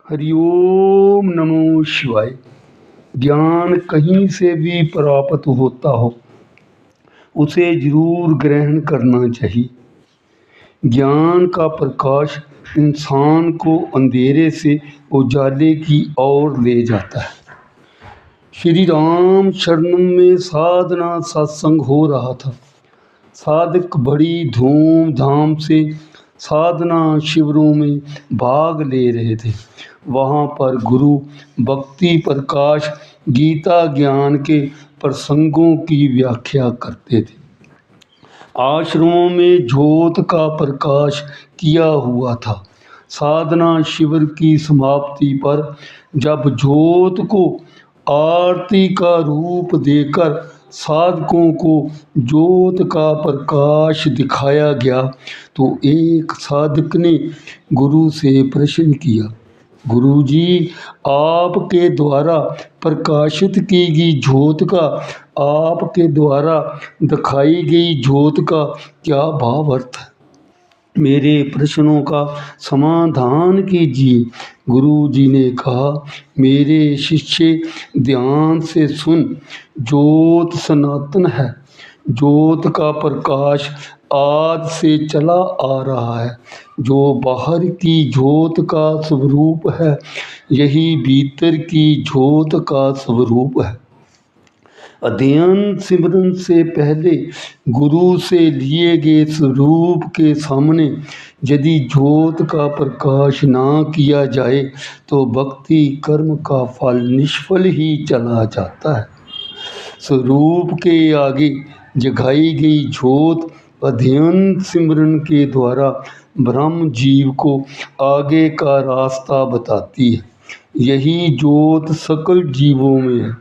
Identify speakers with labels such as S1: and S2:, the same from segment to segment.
S1: हरिओम नमो शिवाय। ज्ञान कहीं से भी प्राप्त होता हो उसे जरूर ग्रहण करना चाहिए। ज्ञान का प्रकाश इंसान को अंधेरे से उजाले की ओर ले जाता है। श्री राम शरणम में साधना सत्संग हो रहा था। साधक बड़ी धूमधाम से साधना शिविरों में भाग ले रहे थे। वहाँ पर गुरु भक्ति प्रकाश गीता ज्ञान के प्रसंगों की व्याख्या करते थे। आश्रमों में ज्योत का प्रकाश किया हुआ था। साधना शिविर की समाप्ति पर जब ज्योत को आरती का रूप देकर साधकों को ज्योत का प्रकाश दिखाया गया तो एक साधक ने गुरु से प्रश्न किया, गुरुजी, आपके द्वारा प्रकाशित की गई ज्योत का, आपके द्वारा दिखाई गई ज्योत का क्या भावार्थ है? मेरे प्रश्नों का समाधान कीजिए। गुरु जी ने कहा, मेरे शिष्य ध्यान से सुन, ज्योत सनातन है। ज्योत का प्रकाश आज से चला आ रहा है। जो बाहर की ज्योत का स्वरूप है यही भीतर की ज्योत का स्वरूप है। अध्ययन सिमरन से पहले गुरु से लिए गए स्वरूप के सामने यदि ज्योत का प्रकाश ना किया जाए तो भक्ति कर्म का फल निष्फल ही चला जाता है। स्वरूप के आगे जगाई गई ज्योत अध्ययन सिमरन के द्वारा ब्रह्म जीव को आगे का रास्ता बताती है। यही ज्योत सकल जीवों में है,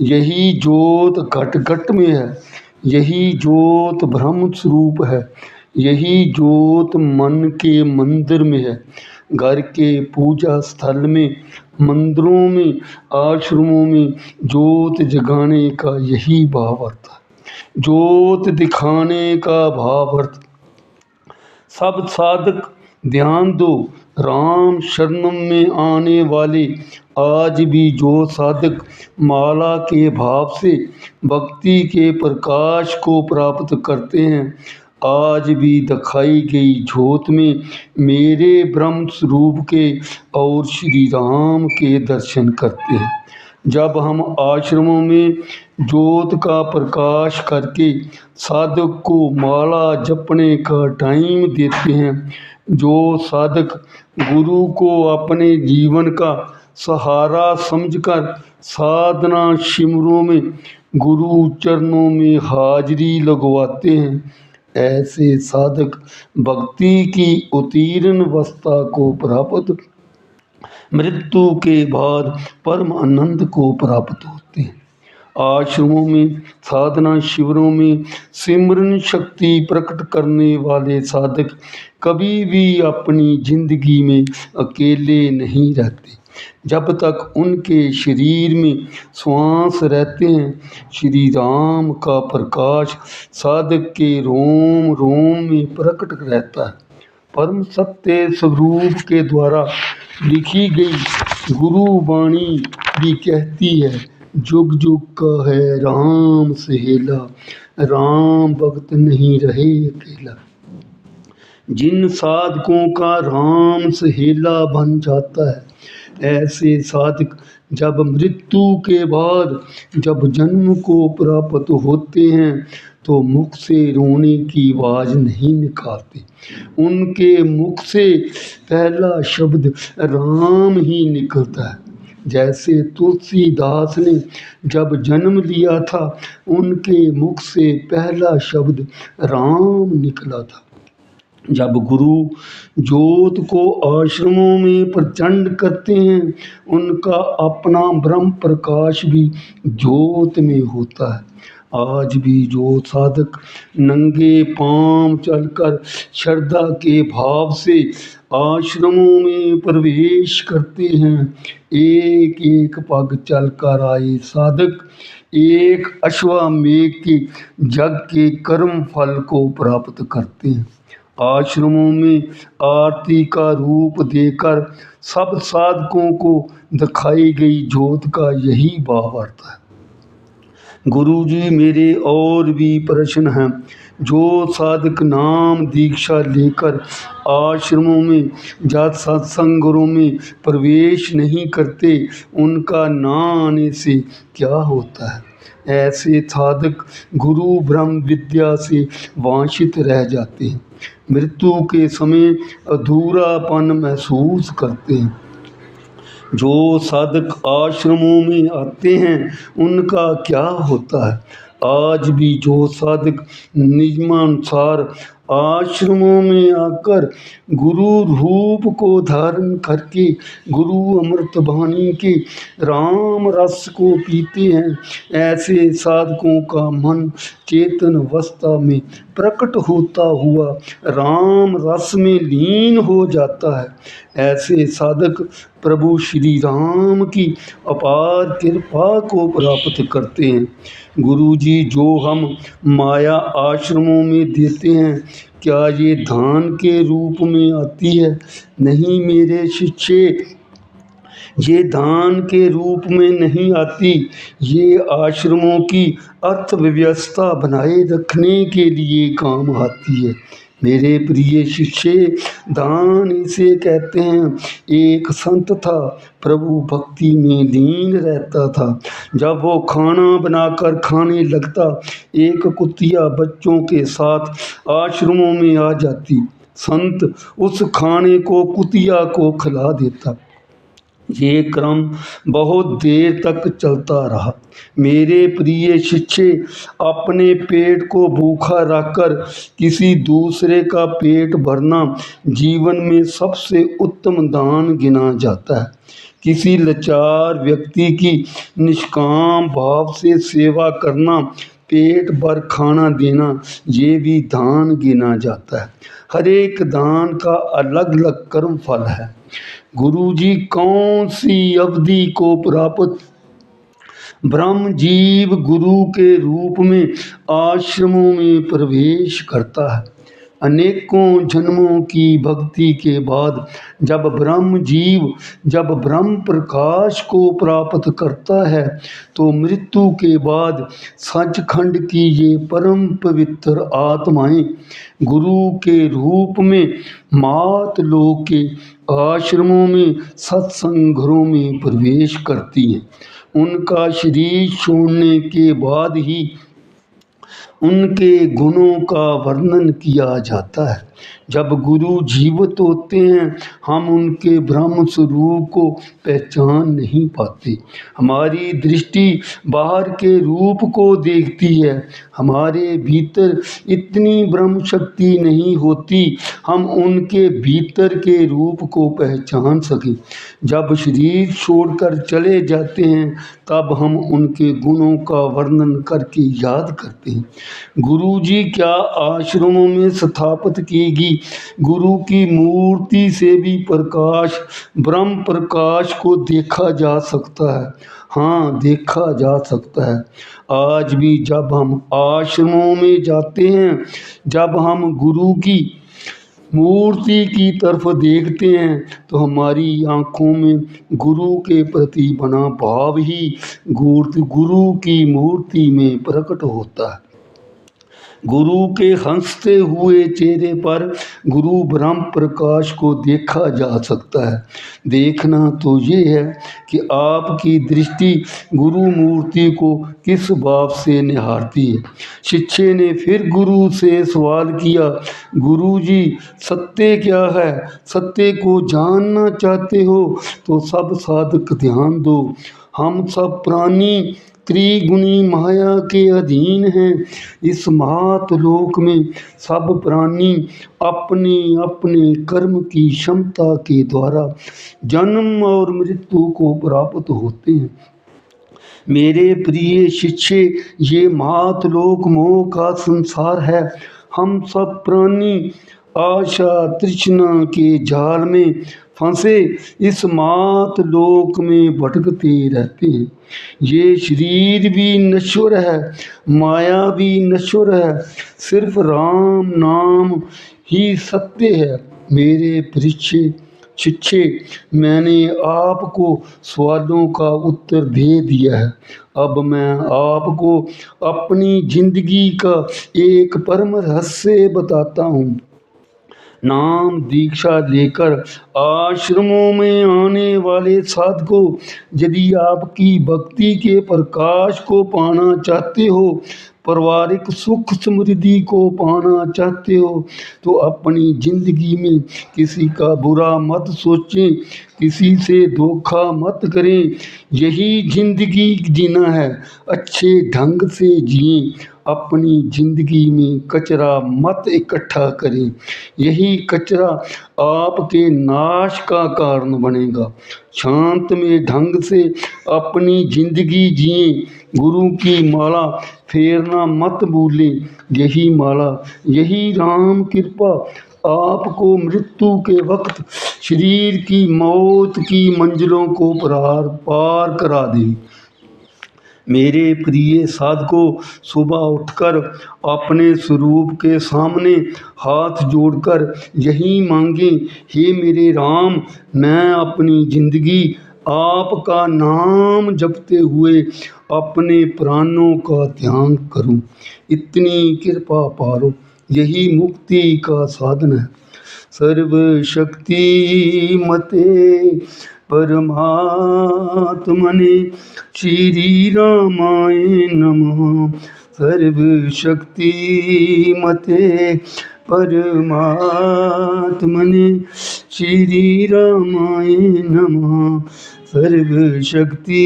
S1: यही ज्योत घट घट में है, यही ज्योत ब्रह्म स्वरूप है, यही ज्योत मन के मंदिर में है। घर के पूजा स्थल में, मंदिरों में, आश्रमों में ज्योत जगाने का यही भावार्थ है। ज्योत दिखाने का भावार्थ। सब साधक ध्यान दो, राम शरणम में आने वाले आज भी जो साधक माला के भाव से भक्ति के प्रकाश को प्राप्त करते हैं, आज भी दिखाई गई ज्योत में मेरे ब्रह्म स्वरूप के और श्री राम के दर्शन करते हैं। जब हम आश्रमों में ज्योत का प्रकाश करके साधक को माला जपने का टाइम देते हैं, जो साधक गुरु को अपने जीवन का सहारा समझकर साधना शिविरों में गुरु चरणों में हाजिरी लगवाते हैं, ऐसे साधक भक्ति की उत्तीर्ण अवस्था को प्राप्त, मृत्यु के बाद परम आनंद को प्राप्त होते हैं। आश्रमों में साधना शिविरों में सिमरन शक्ति प्रकट करने वाले साधक कभी भी अपनी जिंदगी में अकेले नहीं रहते। जब तक उनके शरीर में श्वास रहते हैं, श्री राम का प्रकाश साधक के रोम रोम में प्रकट रहता है। परम सत्य स्वरूप के द्वारा लिखी गई गुरु वाणी भी कहती है, जुग जुग का है राम सहेला, राम भक्त नहीं रहे अकेला। जिन साधकों का राम सहेला बन जाता है, ऐसे साधक जब मृत्यु के बाद जब जन्म को प्राप्त होते हैं तो मुख से रोने की आवाज नहीं निकालते। उनके मुख से पहला शब्द राम ही निकलता है। जैसे तुलसीदास ने जब जन्म लिया था, उनके मुख से पहला शब्द राम निकला था। जब गुरु ज्योत को आश्रमों में प्रचंड करते हैं, उनका अपना ब्रह्म प्रकाश भी ज्योत में होता है। आज भी जो साधक नंगे पांव चलकर श्रद्धा के भाव से आश्रमों में प्रवेश करते हैं, एक एक पग चलकर आए साधक एक अश्वमेध के जग के कर्म फल को प्राप्त करते हैं। आश्रमों में आरती का रूप देकर सब साधकों को दिखाई गई ज्योत का यही भावार्थ है। गुरुजी, मेरे और भी प्रश्न हैं। जो साधक नाम दीक्षा लेकर आश्रमों में या सत्संगों में प्रवेश नहीं करते, उनका ना आने से क्या होता है? ऐसे साधक गुरु ब्रह्म विद्या से वांछित रह जाते हैं, मृत्यु के समय अधूरापन महसूस करते हैं। जो साधक आश्रमों में आते हैं, उनका क्या होता है? आज भी जो साधक नियमानुसार आश्रमों में आकर गुरु रूप को धारण करके गुरु अमृत वाणी के राम रस को पीते हैं, ऐसे साधकों का मन चेतन अवस्था में प्रकट होता हुआ राम रस में लीन हो जाता है। ऐसे साधक प्रभु श्री राम की अपार कृपा को प्राप्त करते हैं। गुरुजी, जो हम माया आश्रमों में देते हैं, क्या ये दान के रूप में आती है? नहीं मेरे शिष्य, ये दान के रूप में नहीं आती। ये आश्रमों की अर्थव्यवस्था बनाए रखने के लिए काम आती है। मेरे प्रिय शिष्य, दान इसे कहते हैं। एक संत था, प्रभु भक्ति में लीन रहता था। जब वो खाना बनाकर खाने लगता, एक कुतिया बच्चों के साथ आश्रमों में आ जाती। संत उस खाने को कुतिया को खिला देता। ये क्रम बहुत देर तक चलता रहा। मेरे प्रिय शिष्य, अपने पेट को भूखा रखकर किसी दूसरे का पेट भरना जीवन में सबसे उत्तम दान गिना जाता है। किसी लाचार व्यक्ति की निष्काम भाव से सेवा करना, पेट भर खाना देना, ये भी दान गिना जाता है। हर एक दान का अलग अलग कर्म फल है। गुरुजी, कौन सी अवधि को प्राप्त ब्रह्म जीव गुरु के रूप में आश्रमों में प्रवेश करता है? अनेकों जन्मों की भक्ति के बाद जब ब्रह्म प्रकाश को प्राप्त करता है, तो मृत्यु के बाद सचखंड की ये परम पवित्र आत्माएं गुरु के रूप में मात लोक के आश्रमों में सत्संगों में प्रवेश करती हैं। उनका शरीर छोड़ने के बाद ही उनके गुणों का वर्णन किया जाता है। जब गुरु जीवित होते हैं, हम उनके ब्रह्म स्वरूप को पहचान नहीं पाते। हमारी दृष्टि बाहर के रूप को देखती है, हमारे भीतर इतनी ब्रह्म शक्ति नहीं होती हम उनके भीतर के रूप को पहचान सकें। जब शरीर छोड़कर चले जाते हैं, तब हम उनके गुणों का वर्णन करके याद करते हैं। गुरु जी, क्या आश्रमों में स्थापित की गुरु की मूर्ति से भी प्रकाश, ब्रह्म प्रकाश को देखा जा सकता है? हाँ, देखा जा सकता है। आज भी जब हम आश्रमों में जाते हैं, जब हम गुरु की मूर्ति की तरफ देखते हैं, तो हमारी आंखों में गुरु के प्रति बना भाव ही गुरु की मूर्ति में प्रकट होता है। गुरु के हंसते हुए चेहरे पर गुरु ब्रह्म प्रकाश को देखा जा सकता है। देखना तो ये है कि आपकी दृष्टि गुरु मूर्ति को किस भाव से निहारती है। शिष्य ने फिर गुरु से सवाल किया, गुरु जी, सत्य क्या है? सत्य को जानना चाहते हो तो सब साधक ध्यान दो। हम सब प्राणी त्रिगुणी माया के अधीन हैं। इस मात लोक में सब प्राणी अपने अपने कर्म की क्षमता के द्वारा जन्म और मृत्यु को प्राप्त होते हैं। मेरे प्रिय शिष्य, ये मात लोक मोह का संसार है। हम सब प्राणी आशा तृष्णा के जाल में फंसे इस मात लोक में भटकते रहते हैं। ये शरीर भी नश्वर है, माया भी नश्वर है। सिर्फ राम नाम ही सत्य है। मेरे परीक्षे शिक्षे मैंने आपको सवालों का उत्तर दे दिया है। अब मैं आपको अपनी जिंदगी का एक परम रहस्य बताता हूँ। नाम दीक्षा लेकर आश्रमों में आने वाले साधकों, यदि आपकी भक्ति के प्रकाश को पाना चाहते हो, पारिवारिक सुख समृद्धि को पाना चाहते हो, तो अपनी जिंदगी में किसी का बुरा मत सोचें, किसी से धोखा मत करें। यही जिंदगी जीना है। अच्छे ढंग से जिएं। अपनी जिंदगी में कचरा मत इकट्ठा करें। यही कचरा आपके नाश का कारण बनेगा। शांत में ढंग से अपनी जिंदगी जिएं। गुरु की माला फेरना मत भूलें। यही माला, यही राम कृपा आपको मृत्यु के वक्त शरीर की मौत की मंजिलों को पार करा दे। मेरे प्रिय साधकों, सुबह उठकर अपने स्वरूप के सामने हाथ जोड़कर यही मांगें, हे मेरे राम, मैं अपनी जिंदगी आपका नाम जपते हुए अपने प्राणों का त्याग करूं। इतनी कृपा पारो, यही मुक्ति का साधन है। सर्वशक्ति मते परमात्मने श्री रामाय नमः। सर्वशक्ति मते परमात्मने श्री रामाय नमः। सर्वशक्ति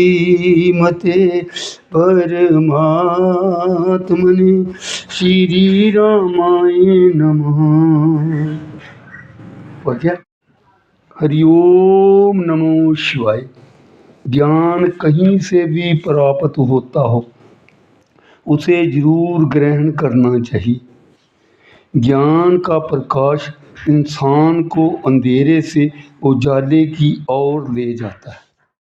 S1: मते परमात्मने श्री रामाय नमः। हो गया। हरिओम नमो शिवाय। ज्ञान कहीं से भी प्राप्त होता हो, उसे जरूर ग्रहण करना चाहिए। ज्ञान का प्रकाश इंसान को अंधेरे से उजाले की ओर ले जाता है।